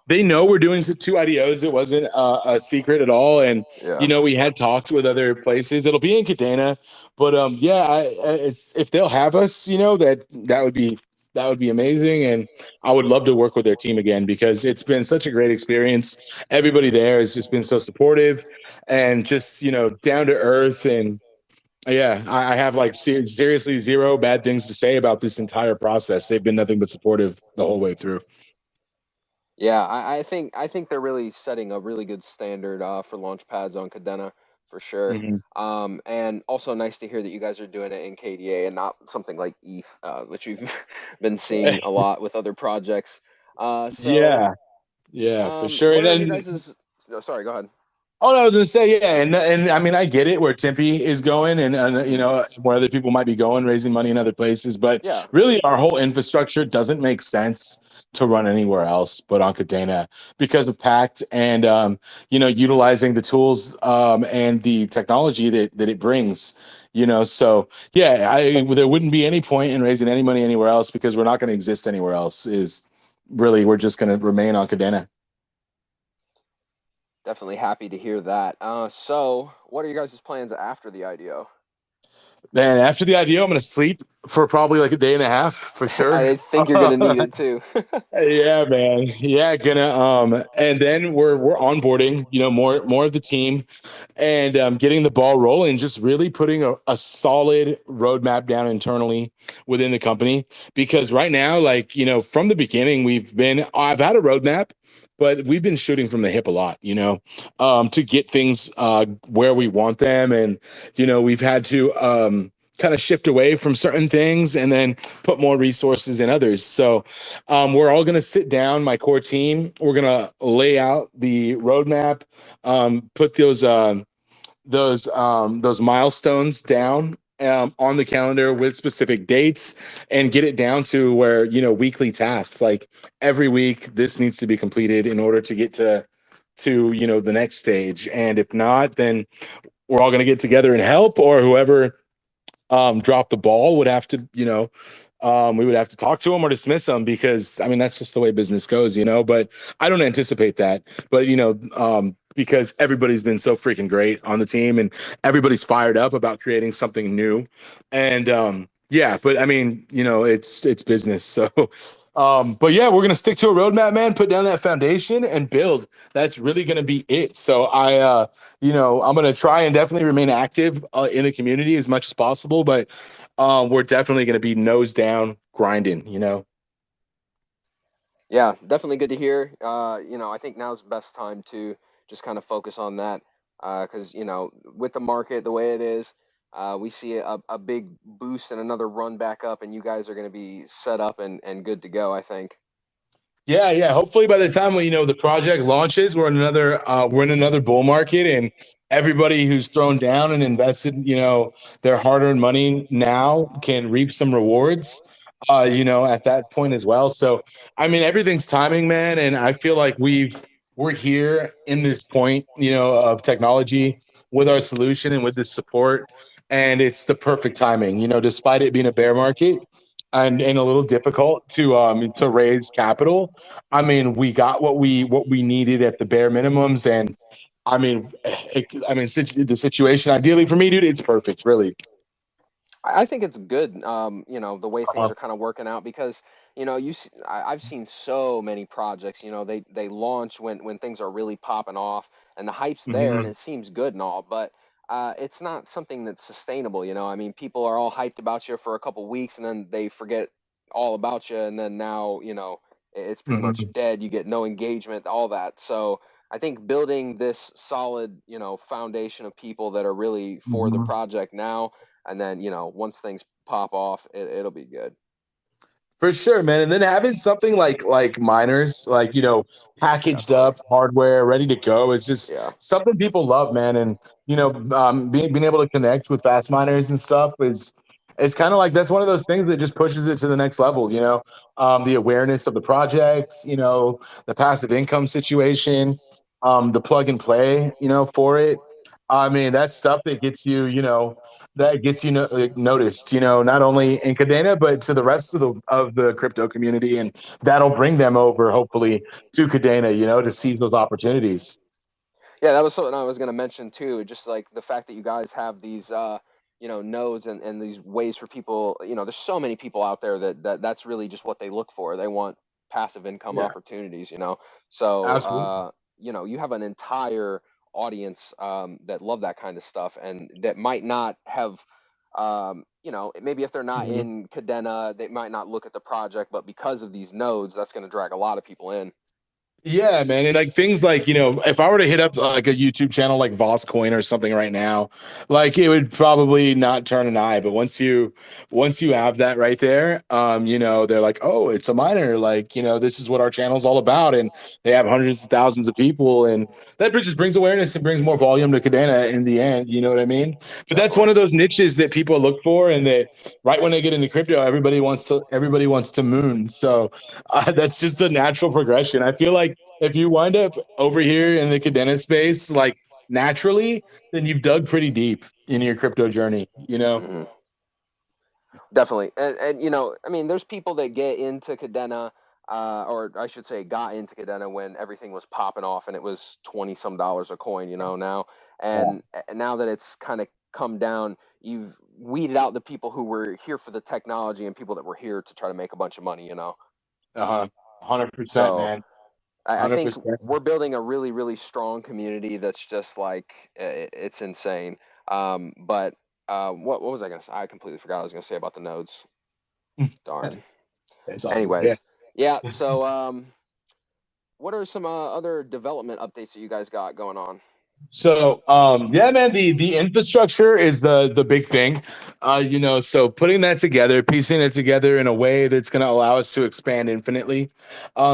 They know we're doing two IDOs. It wasn't a secret at all, and yeah. we had talks with other places. It'll be in Kadena, but yeah, if they'll have us, that would be amazing, and I would love to work with their team again because it's been such a great experience. Everybody there has just been so supportive and just down to earth, and yeah, I have like seriously zero bad things to say about this entire process. They've been nothing but supportive the whole way through. Yeah, I think they're really setting a really good standard for launch pads on Kadena for sure. Mhm. And also nice to hear that you guys are doing it in KDA and not something like ETH, which we've been seeing a lot with other projects. So Yeah, yeah, for sure. what And are your then, guys's? No, sorry, go ahead. oh, no, I was gonna say, yeah, and I mean, I get it where Tempe is going, and where other people might be going, raising money in other places, but Yeah. really, our whole infrastructure doesn't make sense to run anywhere else but on Kadena because of Pact and utilizing the tools and the technology that it brings. So yeah, there wouldn't be any point in raising any money anywhere else because we're not going to exist anywhere else. Is really we're just going to remain on Kadena. Definitely happy to hear that. So what are your guys' plans after the IDO? Then after the IDO, I'm gonna sleep for probably like a day and a half for sure. I think you're gonna need it too. Yeah, man. Yeah, gonna and then we're onboarding, more of the team and getting the ball rolling, just really putting a solid roadmap down internally within the company. Because right now, like, from the beginning, I've had a roadmap, but we've been shooting from the hip a lot, to get things where we want them. And, we've had to kind of shift away from certain things and then put more resources in others. So we're all going to sit down, my core team. We're going to lay out the roadmap, put those milestones down on the calendar with specific dates and get it down to where, weekly tasks, like every week this needs to be completed in order to get to the next stage. And if not, then we're all going to get together and help, or whoever dropped the ball would have to, we would have to talk to them or dismiss them, because I mean that's just the way business goes, But I don't anticipate that. But because everybody's been so freaking great on the team and everybody's fired up about creating something new, and yeah. But I mean, it's business, so. But yeah, we're gonna stick to a roadmap, man. Put down that foundation and build. That's really gonna be it. So I'm going to try and definitely remain active in the community as much as possible, but we're definitely going to be nose down grinding. Yeah, definitely good to hear. I think now's the best time to just kind of focus on that, because with the market the way it is, we see a big boost and another run back up, and you guys are going to be set up and good to go, I think. Yeah, yeah. Hopefully, by the time the project launches, we're in another bull market, and everybody who's thrown down and invested, their hard-earned money now can reap some rewards. At that point as well. So, I mean, everything's timing, man, and I feel like we're here in this point, of technology with our solution and with this support, and it's the perfect timing. Despite it being a bear market and a little difficult to raise capital. I mean, we got what we needed at the bare minimums, and the situation ideally for me, dude, it's perfect, really. I think it's good, the way things Uh-huh. are kind of working out because, I've seen so many projects, they launch when things are really popping off and the hype's there and Mhm. it seems good and all, but it's not something that's sustainable, I mean, people are all hyped about you for a couple weeks and then they forget all about you and then now, it's pretty much Mhm. dead. You get no engagement, all that. So I think building this solid, foundation of people that are really for the Mhm. project now, and then once things pop off, it'll be good. For sure, man. And then having something like miners, like packaged Definitely. up hardware, ready to go, is Yeah. just something people love, man. And being able to connect with fast miners and stuff is it's kind of like that's one of those things that just pushes it to the next level. The awareness of the project, the passive income situation, the plug and play, for it. I mean, that's stuff that gets you noticed, not only in Kadena but to the rest of the crypto community, and that'll bring them over hopefully to Kadena, to seize those opportunities. Yeah, that was something I was going to mention too. Just like the fact that you guys have these, nodes and these ways for people. There's so many people out there that's really just what they look for. They want passive income Yeah, opportunities. So absolutely. you have an entire audience that love that kind of stuff and that might not have. Maybe if they're not Mhm. in Cadena, they might not look at the project, but because of these nodes, that's going to drag a lot of people in. Yeah, man. And like things like, if I were to hit up like a YouTube channel like Voss Coin or something right now, like it would probably not turn an eye. But once you have that right there, they're like, oh, it's a miner. Like, this is what our channel's all about. And they have hundreds of thousands of people. And that just brings awareness and brings more volume to Cadena in the end. You know what I mean? But that's one Definitely. of those niches that people look for, and that right when they get into crypto, everybody wants to moon. So that's just a natural progression. I feel like if you wind up over here in the Cadena space, like naturally, then you've dug pretty deep in your crypto journey. Mhm. Definitely, and I mean, there's people that get into Cadena, or I should say, got into Cadena when everything was popping off and it was 20 some dollars a coin, now, and now that it's kind of come down, you've weeded out the people who were here for the technology and people that were here to try to make a bunch of money. 100%, So man. I think 100%. we're building a really, really strong community that's just like it's insane. But what was I gonna say? I completely forgot what I was gonna say about the nodes. Darn. It's all good. Yeah. Anyways, yeah. So, what are some other development updates that you guys got going on? So yeah, man, the infrastructure is the big thing. So putting that together, piecing it together in a way that's going to allow us to expand infinitely.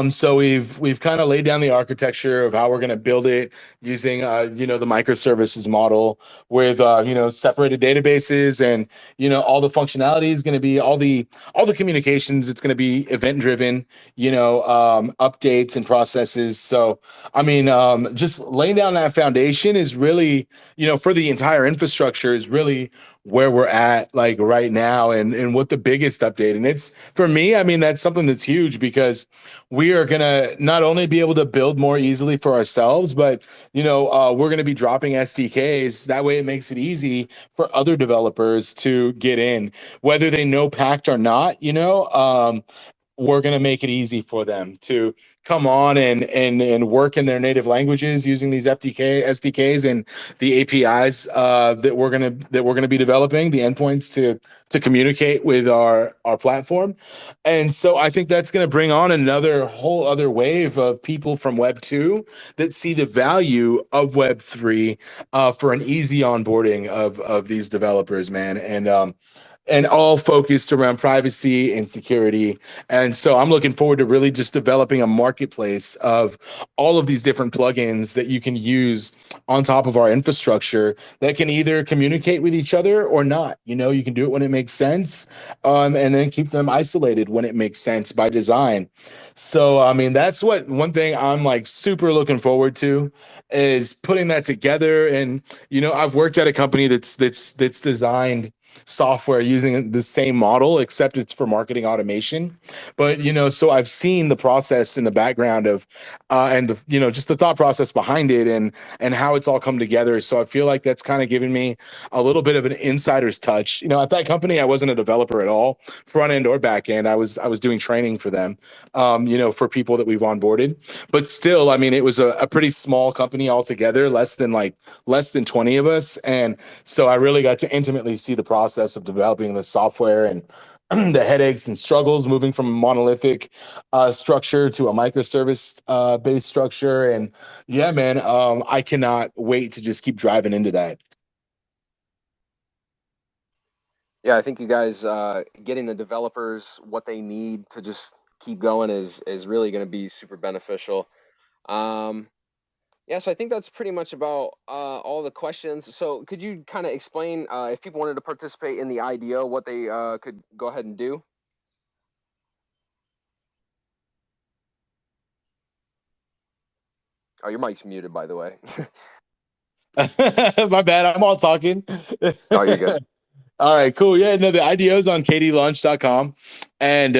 So we've kind of laid down the architecture of how we're going to build it using the microservices model with separated databases, and all the functionality is going to be all the communications. It's going to be event driven, updates and processes. So I mean, just laying down that foundation is really, for the entire infrastructure is really where we're at like right now, and what the biggest update. And it's for me, I mean, that's something that's huge because we are gonna not only be able to build more easily for ourselves, but we're gonna be dropping SDKs. That way it makes it easy for other developers to get in, whether they know Pact or not, we're going to make it easy for them to come on and work in their native languages using these FTK SDKs and the APIs that we're going to be developing, the endpoints to communicate with our platform. And so I think that's going to bring on another whole other wave of people from Web 2 that see the value of Web 3 for an easy onboarding of these developers, man. And all focused around privacy and security. And so I'm looking forward to really just developing a marketplace of all of these different plugins that you can use on top of our infrastructure that can either communicate with each other or not. You can do it when it makes sense, and then keep them isolated when it makes sense by design. So, I mean, that's what one thing I'm like super looking forward to is putting that together. And, I've worked at a company that's designed software using the same model, except it's for marketing automation. But so I've seen the process in the background of and the just the thought process behind it, and how it's all come together. So I feel like that's kind of given me a little bit of an insider's touch. At that company I wasn't a developer at all, front end or back end. I was doing training for them, for people that we've onboarded. But still, I mean, it was a pretty small company altogether, less than 20 of us. And so I really got to intimately see the process of developing the software and the headaches and struggles moving from a monolithic structure to a microservice based structure. And yeah, man, I cannot wait to just keep driving into that. Yeah, I think you guys getting the developers what they need to just keep going is really going to be super beneficial. Um, yeah, so I think that's pretty much about all the questions. So could you kind of explain if people wanted to participate in the IDO, what they could go ahead and do? Oh, your mic's muted, by the way. My bad, I'm all talking. No, you're good. All right, cool. Yeah, no, the IDO is on kdlaunch.com. And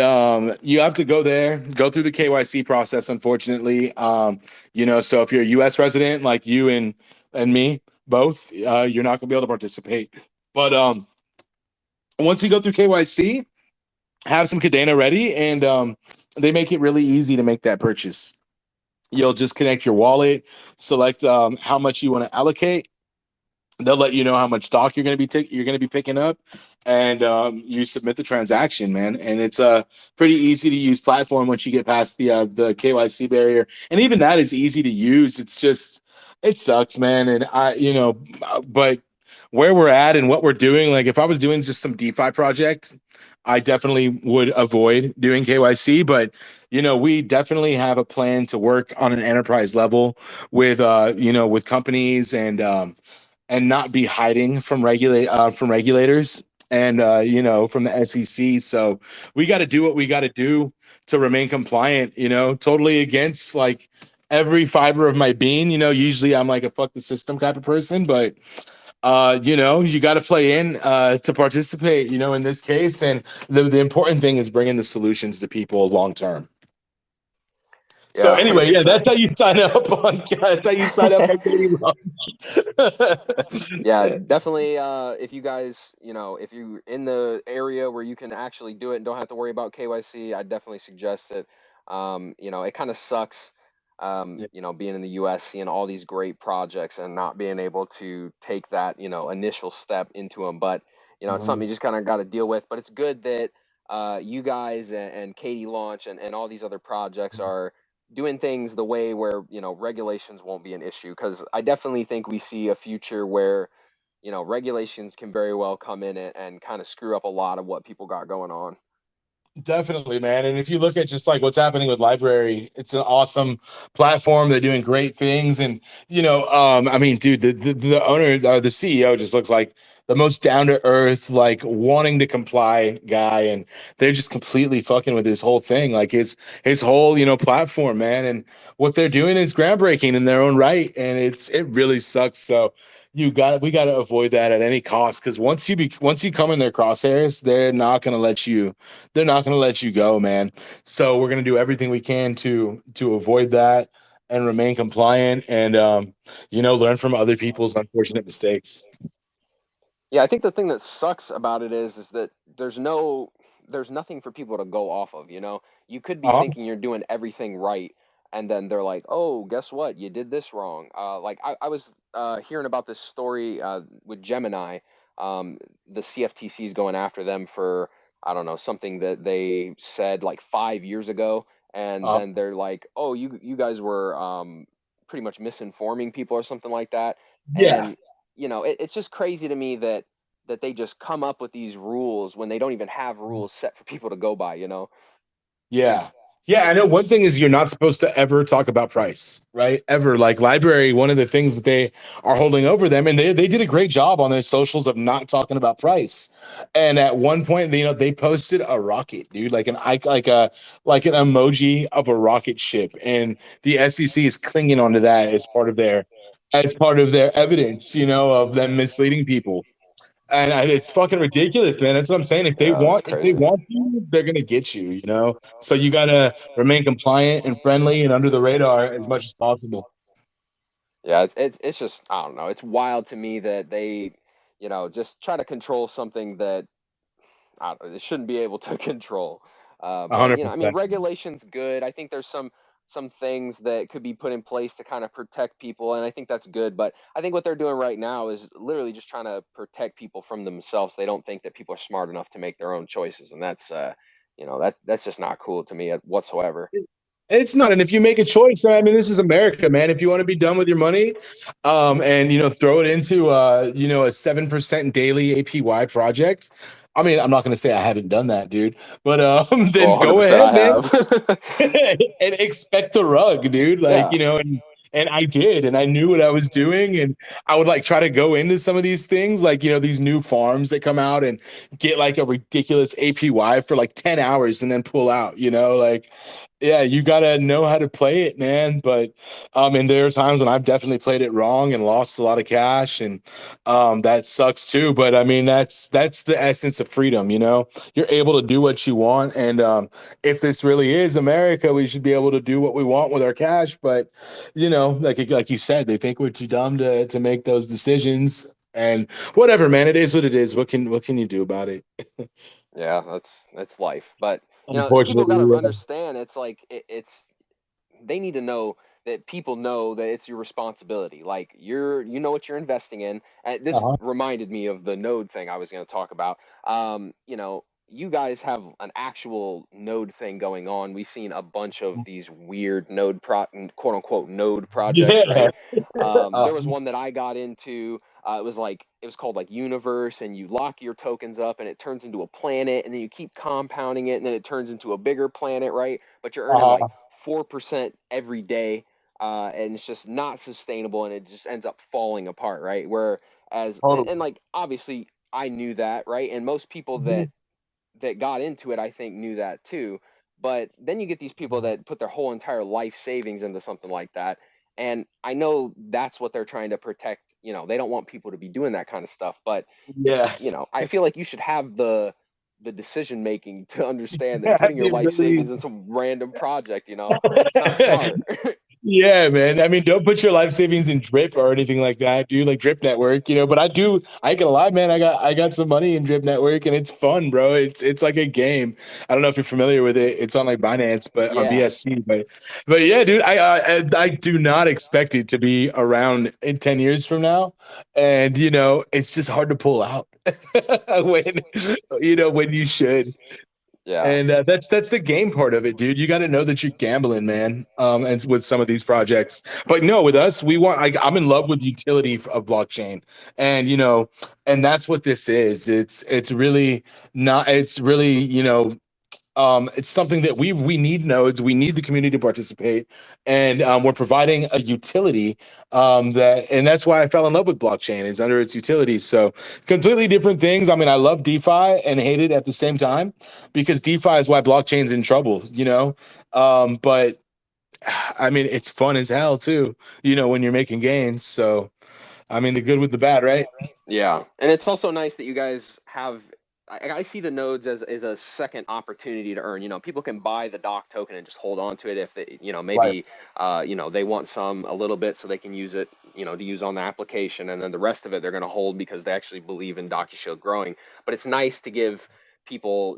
you have to go there, go through the KYC process, unfortunately. So if you're a US resident like you and me both, you're not gonna be able to participate. But once you go through KYC, have some Kadena ready, and they make it really easy to make that purchase. You'll just connect your wallet, select how much you want to allocate. They'll let you know how much stock you're going to be picking up, and you submit the transaction, man. And it's a pretty easy to use platform once you get past the KYC barrier, and even that is easy to use. It's just it sucks, man. And but where we're at and what we're doing, like if I was doing just some DeFi project, I definitely would avoid doing KYC. But we definitely have a plan to work on an enterprise level with with companies, and not be hiding from regulators, and from the SEC. So we got to do what we got to do to remain compliant. Totally against like every fiber of my being. Usually I'm like a fuck the system type of person, but you got to play in to participate. In this case, and the important thing is bringing the solutions to people long term. So Yeah, anyway, yeah, 100%. that's how you sign up on. That's how you sign up on Dating Yeah, definitely. If you guys, if you're in the area where you can actually do it and don't have to worry about KYC, I definitely suggest it. It kind of sucks, being in the US, seeing all these great projects and not being able to take that, initial step into them. But, it's something you just kind of got to deal with. But it's good that you guys and Katie Launch and all these other projects are doing things the way where, regulations won't be an issue. Because I definitely think we see a future where, regulations can very well come in and kind of screw up a lot of what people got going on. Definitely, man. And if you look at just like what's happening with library, it's an awesome platform. They're doing great things, and I mean, dude, the owner, the CEO, just looks like the most down to earth, like wanting to comply guy, and they're just completely fucking with his whole thing, like his whole platform, man. And what they're doing is groundbreaking in their own right, and it really sucks. So we got to avoid that at any cost, because once you come in their crosshairs, they're not going to let you go, man. So we're going to do everything we can to avoid that and remain compliant, and learn from other people's unfortunate mistakes. Yeah, I think the thing that sucks about it is that there's nothing for people to go off of, you know? You could be Uh-huh. thinking you're doing everything right, and then they're like, "Oh, guess what? You did this wrong." Like I was hearing about this story with Gemini. The CFTC is going after them for, I don't know, something that they said like 5 years ago, and Uh, then they're like, "Oh, you guys were pretty much misinforming people or something like that." yeah. And it's just crazy to me that they just come up with these rules when they don't even have rules set for people to go by. Yeah. Yeah, I know one thing is you're not supposed to ever talk about price, right? Ever. Like library, one of the things that they are holding over them, and they did a great job on their socials of not talking about price. And at one point, they posted a rocket, dude, like like an emoji of a rocket ship, and the SEC is clinging onto that as part of their evidence, of them misleading people. And it's fucking ridiculous, man. That's what I'm saying. Yeah, it's If they crazy. want you, they're gonna get you. So you gotta remain compliant and friendly and under the radar as much as possible. Yeah, it's just, I don't know. It's wild to me that they, just try to control something that I don't know, they shouldn't be able to control. A But hundred I mean, percent. regulation's good. I think there's some things that could be put in place to kind of protect people, and I think that's good. But I think what they're doing right now is literally just trying to protect people from themselves. They don't think that people are smart enough to make their own choices, and that's just not cool to me whatsoever. It's not. And if you make a choice, I mean, this is America, man. If you want to be done with your money, and throw it into a 7% daily APY project. I mean, I'm not gonna say I haven't done that, dude, but Oh, then go 100% ahead, I man. have. And expect the rug, dude. Like, Yeah. and I did, and I knew what I was doing, and I would like try to go into some of these things, like these new farms that come out and get like a ridiculous APY for like 10 hours and then pull out, like yeah, you gotta know how to play it, man. But and there are times when I've definitely played it wrong and lost a lot of cash, and that sucks too. But I mean, that's the essence of freedom, You're able to do what you want, and if this really is America, we should be able to do what we want with our cash. But like you said, they think we're too dumb to make those decisions. And whatever, man, it is what it is. What can you do about it? Yeah, that's life. But people got Unfortunately, to yeah. understand it's like it's they need to know that people know that it's your responsibility. Like you know what you're investing in. And this Uh-huh. reminded me of the node thing I was going to talk about. You guys have an actual node thing going on. We've seen a bunch of these weird quote unquote node projects, Yeah. right? There was Uh-huh. one that I got into. It was called like Universe, and you lock your tokens up, and it turns into a planet, and then you keep compounding it, and then it turns into a bigger planet, right? But you're earning like Uh-huh. 4% every day, and it's just not sustainable, and it just ends up falling apart, right? Whereas, Totally. like obviously I knew that, right? And most people Mhm. that got into it, I think, knew that too. But then you get these people that put their whole entire life savings into something like that, and I know that's what they're trying to protect. They don't want people to be doing that kind of stuff, but Yeah. I feel like you should have the decision making to understand that Yeah, putting your the life ability. savings in some random project, it's not smart. Yeah, man. I mean, don't put your life savings in Drip or anything like that, dude. Like Drip Network, But I do. I ain't gonna lie, man. I got some money in Drip Network, and it's fun, bro. It's like a game. I don't know if you're familiar with it. It's on like Binance, but on Yeah. BSC. But yeah, dude. I do not expect it to be around in 10 years from now, and it's just hard to pull out when when you should. Yeah. And that's the game part of it, dude. You got to know that you're gambling, man. And with some of these projects, but no, with us, we want. I'm in love with the utility of blockchain, and and that's what this is. It's really not. It's really it's something that we need nodes. We need the community to participate, and we're providing a utility and that's why I fell in love with blockchain is under its utilities. So completely different things. I mean, I love DeFi and hate it at the same time because DeFi is why blockchain's in trouble. But I mean, it's fun as hell too. When you're making gains. So I mean, the good with the bad, right? Yeah, and it's also nice that you guys have. I see the nodes as a second opportunity to earn. People can buy the doc token and just hold on to it if they, Right. maybe, they want some a little bit so they can use it, to use on the application, and then the rest of it they're going to hold because they actually believe in Docushield growing. But it's nice to give people,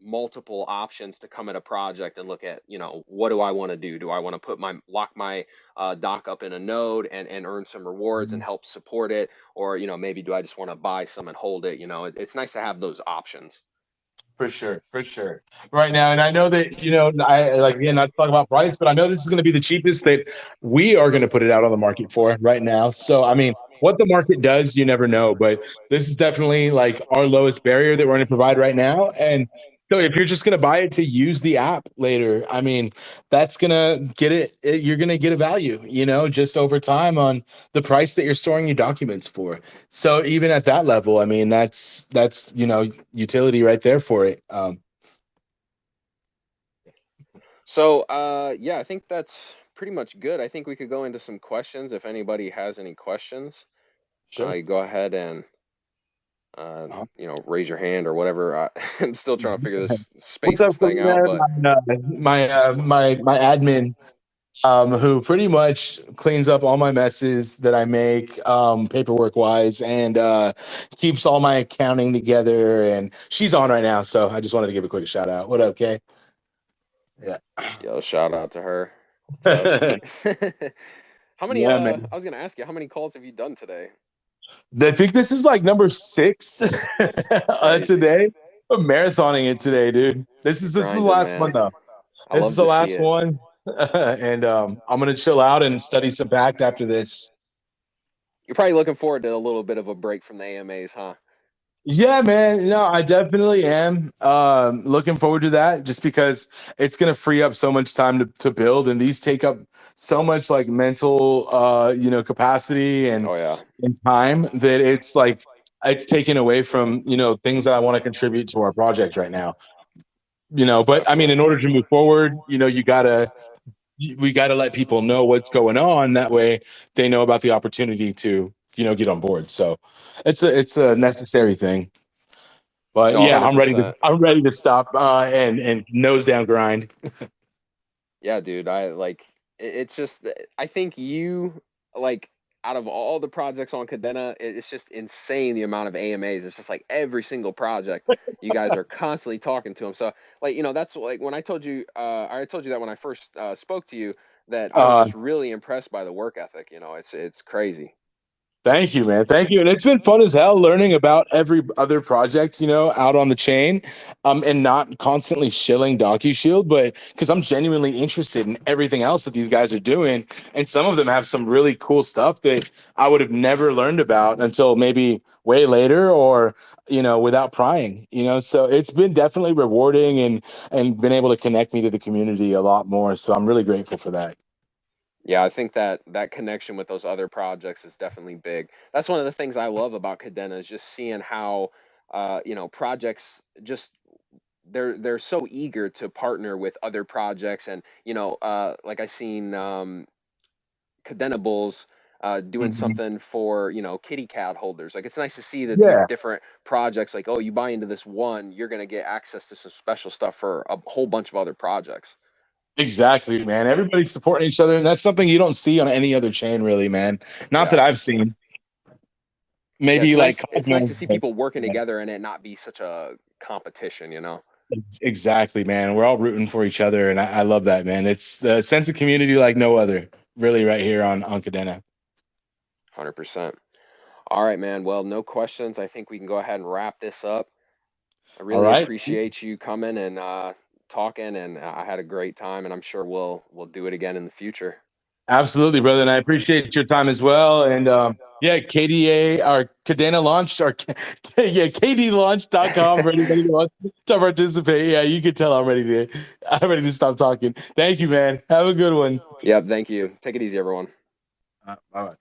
multiple options to come at a project and look at, what do I want to do? Do I want to lock my doc up in a node and earn some rewards and help support it? Or maybe do I just want to buy some and hold it? It's nice to have those options. For sure, for sure. Right now, and I know that I like again not to talk about price, but I know this is going to be the cheapest that we are going to put it out on the market for right now. So, I mean, what the market does, you never know, but this is definitely like our lowest barrier that we're going to provide right now. And so, if you're just going to buy it to use the app later, I mean, that's going to get you're going to get a value, just over time on the price that you're storing your documents for. So even at that level, I mean, that's utility right there for it. So yeah, I think that's pretty much good. I think we could go into some questions if anybody has any questions. Sure. You go ahead and uh, Uh-huh. raise your hand or whatever. I'm still trying to figure this What's spaces up, thing out, Kadena? but My admin, who pretty much cleans up all my messes that I make, paperwork wise, and keeps all my accounting together. And she's on right now, so I just wanted to give a quick shout out. What up, Kay? Yeah. shout out to her. What's up? How many Yeah, man. I was gonna ask you, how many calls have you done today? I think this is like number 6 Crazy. today. I'm marathoning it today, dude. You're This is the grinding, last man. one though. I This is love the to see last it. one, and I'm gonna chill out and study some Pact after this. You're probably looking forward to a little bit of a break from the AMAs, huh? Yeah, man. No, I definitely am. Looking forward to that just because it's gonna free up so much time to build, and these take up so much like mental, capacity Oh yeah. and time that it's like it's taken away from things that I want to contribute to our project right now. But I mean, Definitely. in order to move forward, we gotta let people know what's going on. That way, they know about the opportunity to get on board. So, it's a necessary thing. But No, yeah, $100. I'm ready to stop and nose down grind. Yeah, dude. It's just I think you like out of all the projects on Cadena, it's just insane the amount of AMAs. It's just like every single project you guys are constantly talking to them. So like, that's like when I told you that when I first spoke to you that I was Uh, just really impressed by the work ethic. It's crazy. Thank you, man. Thank you. And it's been fun as hell learning about every other project, out on the chain, and not constantly shilling Docushield, but because I'm genuinely interested in everything else that these guys are doing. And some of them have some really cool stuff that I would have never learned about until maybe way later or, without prying, So it's been definitely rewarding and been able to connect me to the community a lot more. So I'm really grateful for that. Yeah, I think that connection with those other projects is definitely big. That's one of the things I love about Cadena is just seeing how projects just they're so eager to partner with other projects and like I seen Cadena Bulls doing Mhm. something for kitty cat holders. Like it's nice to see that these Yeah. different projects like, oh, you buy into this one, you're gonna get access to some special stuff for a whole bunch of other projects. Exactly, man. Everybody's supporting each other, and that's something you don't see on any other chain, really, man. Not that Yeah. I've seen. Yeah, Maybe it's like nice. It's nice Cosmos, to see but people working yeah, together and it not be such a competition. exactly, man. We're all rooting for each other, and I love that, man. It's the sense of community like no other, really, right here on Kadena. 100%. All right, man. Well, no questions. I think we can go ahead and wrap this up. I All really right. appreciate you coming and talking, and I had a great time, and I'm sure we'll do it again in the future. Absolutely, brother. And I appreciate your time as well. And yeah, KDA or Kadena launched or yeah, KDLaunch.com for anybody who wants to participate. Yeah, you can tell I'm ready to stop talking. Thank you, man. Have a good one. Yep, thank you. Take it easy, everyone. Bye bye.